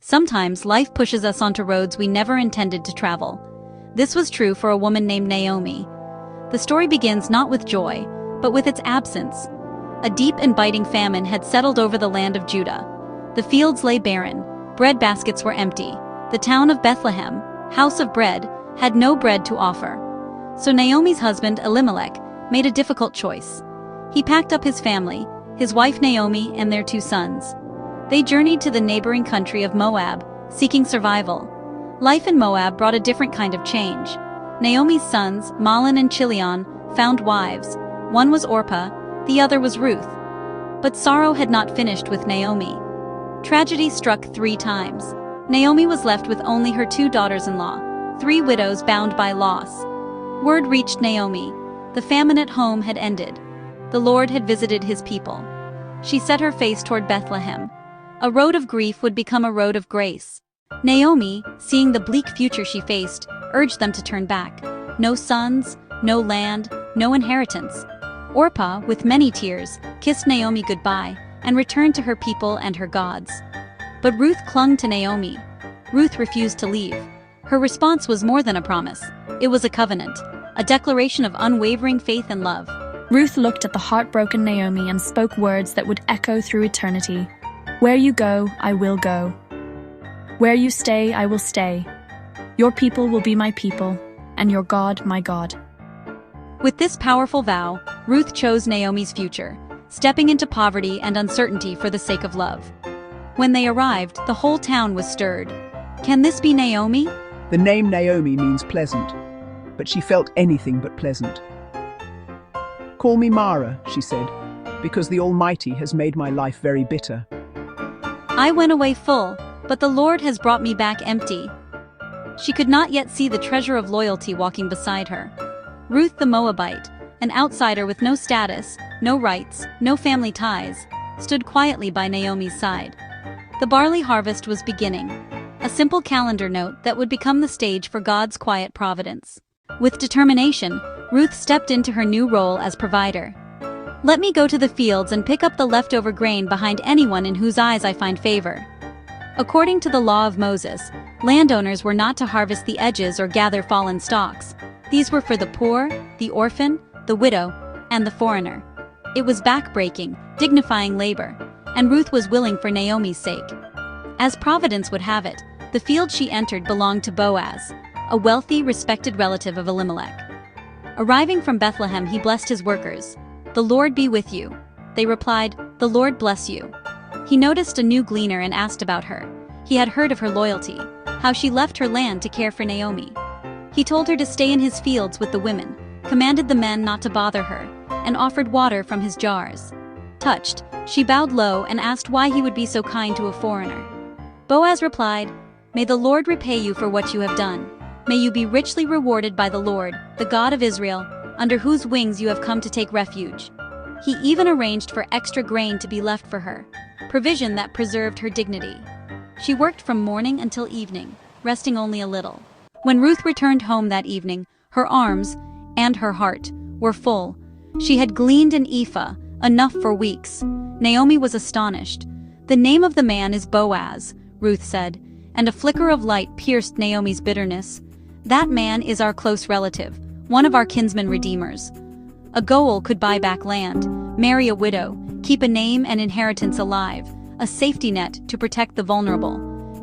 Sometimes life pushes us onto roads we never intended to travel. This was true for a woman named Naomi. The story begins not with joy, but with its absence. A deep and biting famine had settled over the land of Judah. The fields lay barren, bread baskets were empty. The town of Bethlehem, house of bread, had no bread to offer. So Naomi's husband, Elimelech, made a difficult choice. He packed up his family, his wife Naomi and their 2 sons. They journeyed to the neighboring country of Moab, seeking survival. Life in Moab brought a different kind of change. Naomi's sons, Mahlon and Chilion, found wives. One was Orpah, the other was Ruth. But sorrow had not finished with Naomi. Tragedy struck 3 times. Naomi was left with only her 2 daughters-in-law, 3 widows bound by loss. Word reached Naomi. The famine at home had ended. The Lord had visited his people. She set her face toward Bethlehem. A road of grief would become a road of grace. Naomi, seeing the bleak future she faced, urged them to turn back. No sons, no land, no inheritance. Orpah, with many tears, kissed Naomi goodbye and returned to her people and her gods. But Ruth clung to Naomi. Ruth refused to leave. Her response was more than a promise. It was a covenant, a declaration of unwavering faith and love. Ruth looked at the heartbroken Naomi and spoke words that would echo through eternity. "Where you go, I will go. Where you stay, I will stay. Your people will be my people, and your God my God." With this powerful vow, Ruth chose Naomi's future, stepping into poverty and uncertainty for the sake of love. When they arrived, the whole town was stirred. Can this be Naomi? The name Naomi means pleasant, but she felt anything but pleasant. "Call me Mara," she said, "because the Almighty has made my life very bitter." I went away full, but the Lord has brought me back empty. She could not yet see the treasure of loyalty walking beside her. Ruth the Moabite, an outsider with no status, no rights, no family ties, stood quietly by Naomi's side. The barley harvest was beginning, a simple calendar note that would become the stage for God's quiet providence. With determination, Ruth stepped into her new role as provider. "Let me go to the fields and pick up the leftover grain behind anyone in whose eyes I find favor." According to the law of Moses, landowners were not to harvest the edges or gather fallen stalks. These were for the poor, the orphan, the widow, and the foreigner. It was back-breaking, dignifying labor, and Ruth was willing for Naomi's sake. As Providence would have it, the field she entered belonged to Boaz, a wealthy, respected relative of Elimelech. Arriving from Bethlehem, he blessed his workers. "The Lord be with you." They replied, "The Lord bless you." He noticed a new gleaner and asked about her. He had heard of her loyalty, how she left her land to care for Naomi. He told her to stay in his fields with the women, commanded the men not to bother her, and offered water from his jars. Touched, she bowed low and asked why he would be so kind to a foreigner. Boaz replied, "May the Lord repay you for what you have done. May you be richly rewarded by the Lord, the God of Israel, under whose wings you have come to take refuge." He even arranged for extra grain to be left for her, provision that preserved her dignity. She worked from morning until evening, resting only a little. When Ruth returned home that evening, her arms, and her heart, were full. She had gleaned an ephah, enough for weeks. Naomi was astonished. "The name of the man is Boaz," Ruth said, and a flicker of light pierced Naomi's bitterness. "That man is our close relative, one of our kinsman-redeemers. A Goel could buy back land, marry a widow, keep a name and inheritance alive, a safety net to protect the vulnerable."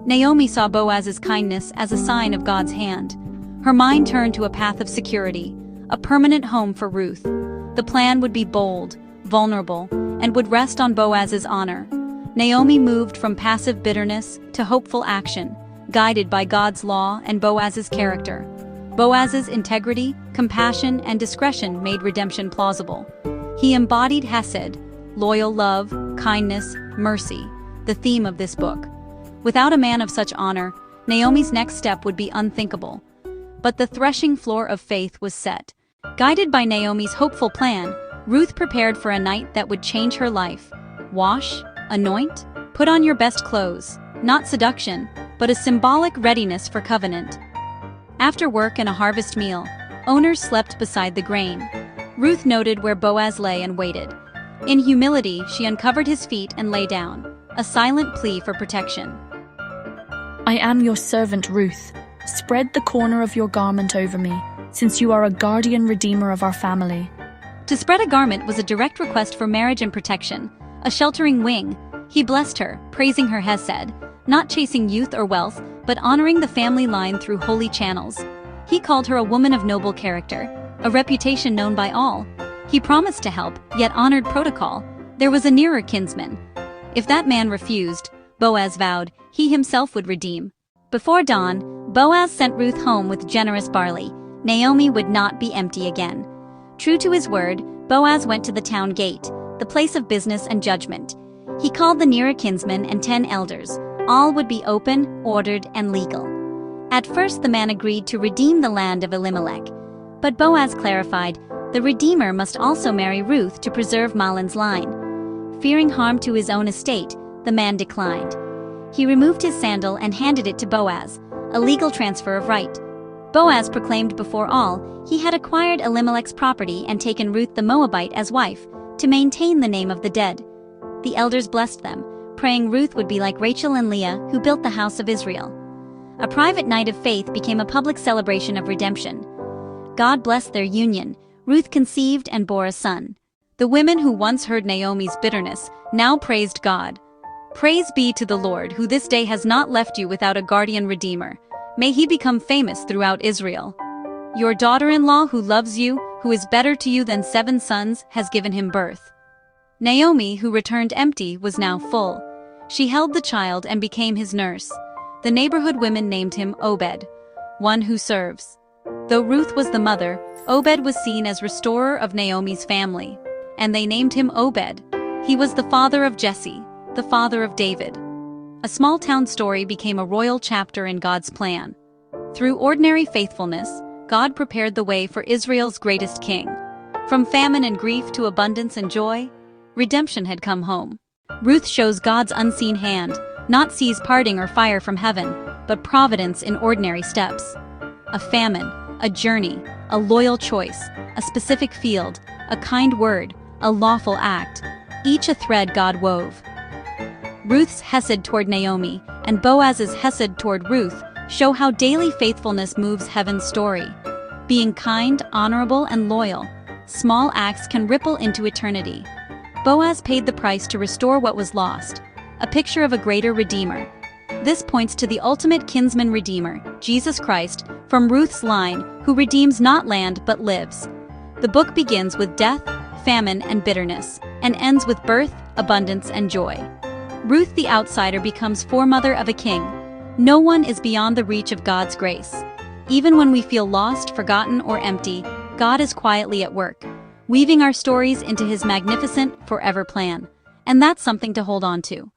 Naomi saw Boaz's kindness as a sign of God's hand. Her mind turned to a path of security, a permanent home for Ruth. The plan would be bold, vulnerable, and would rest on Boaz's honor. Naomi moved from passive bitterness to hopeful action, guided by God's law and Boaz's character. Boaz's integrity, compassion, and discretion made redemption plausible. He embodied hesed, loyal love, kindness, mercy, the theme of this book. Without a man of such honor, Naomi's next step would be unthinkable. But the threshing floor of faith was set. Guided by Naomi's hopeful plan, Ruth prepared for a night that would change her life. Wash, anoint, put on your best clothes, not seduction, but a symbolic readiness for covenant. After work and a harvest meal, owners slept beside the grain. Ruth noted where Boaz lay and waited. In humility, she uncovered his feet and lay down, a silent plea for protection. I am your servant Ruth. Spread the corner of your garment over me, since you are a guardian redeemer of our family. To spread a garment was a direct request for marriage and protection, a sheltering wing. He blessed her, praising her hesed, not chasing youth or wealth, but honoring the family line through holy channels. He called her a woman of noble character, a reputation known by all. He promised to help, yet honored protocol. There was a nearer kinsman. If that man refused, Boaz vowed, he himself would redeem. Before dawn, Boaz sent Ruth home with generous barley. Naomi would not be empty again. True to his word, Boaz went to the town gate, the place of business and judgment. He called the nearer kinsmen and 10 elders. All would be open, ordered, and legal. At first the man agreed to redeem the land of Elimelech. But Boaz clarified, the redeemer must also marry Ruth to preserve Mahlon's line. Fearing harm to his own estate, the man declined. He removed his sandal and handed it to Boaz, a legal transfer of right. Boaz proclaimed before all, he had acquired Elimelech's property and taken Ruth the Moabite as wife, to maintain the name of the dead. The elders blessed them, praying Ruth would be like Rachel and Leah, who built the house of Israel. A private night of faith became a public celebration of redemption. God blessed their union. Ruth conceived and bore a son. The women who once heard Naomi's bitterness now praised God. Praise be to the Lord, who this day has not left you without a guardian redeemer. May he become famous throughout Israel. Your daughter-in-law who loves you, who is better to you than 7 sons, has given him birth. Naomi, who returned empty, was now full. She held the child and became his nurse. The neighborhood women named him Obed, one who serves. Though Ruth was the mother, Obed was seen as restorer of Naomi's family, and they named him Obed. He was the father of Jesse, the father of David. A small-town story became a royal chapter in God's plan. Through ordinary faithfulness, God prepared the way for Israel's greatest king. From famine and grief to abundance and joy, redemption had come home. Ruth shows God's unseen hand, not seas parting or fire from heaven, but providence in ordinary steps. A famine, a journey, a loyal choice, a specific field, a kind word, a lawful act, each a thread God wove. Ruth's hesed toward Naomi and Boaz's hesed toward Ruth show how daily faithfulness moves heaven's story. Being kind, honorable, and loyal, small acts can ripple into eternity. Boaz paid the price to restore what was lost, a picture of a greater Redeemer. This points to the ultimate kinsman-redeemer, Jesus Christ, from Ruth's line, who redeems not land but lives. The book begins with death, famine, and bitterness, and ends with birth, abundance, and joy. Ruth the outsider becomes foremother of a king. No one is beyond the reach of God's grace. Even when we feel lost, forgotten, or empty, God is quietly at work, weaving our stories into his magnificent, forever plan. And that's something to hold on to.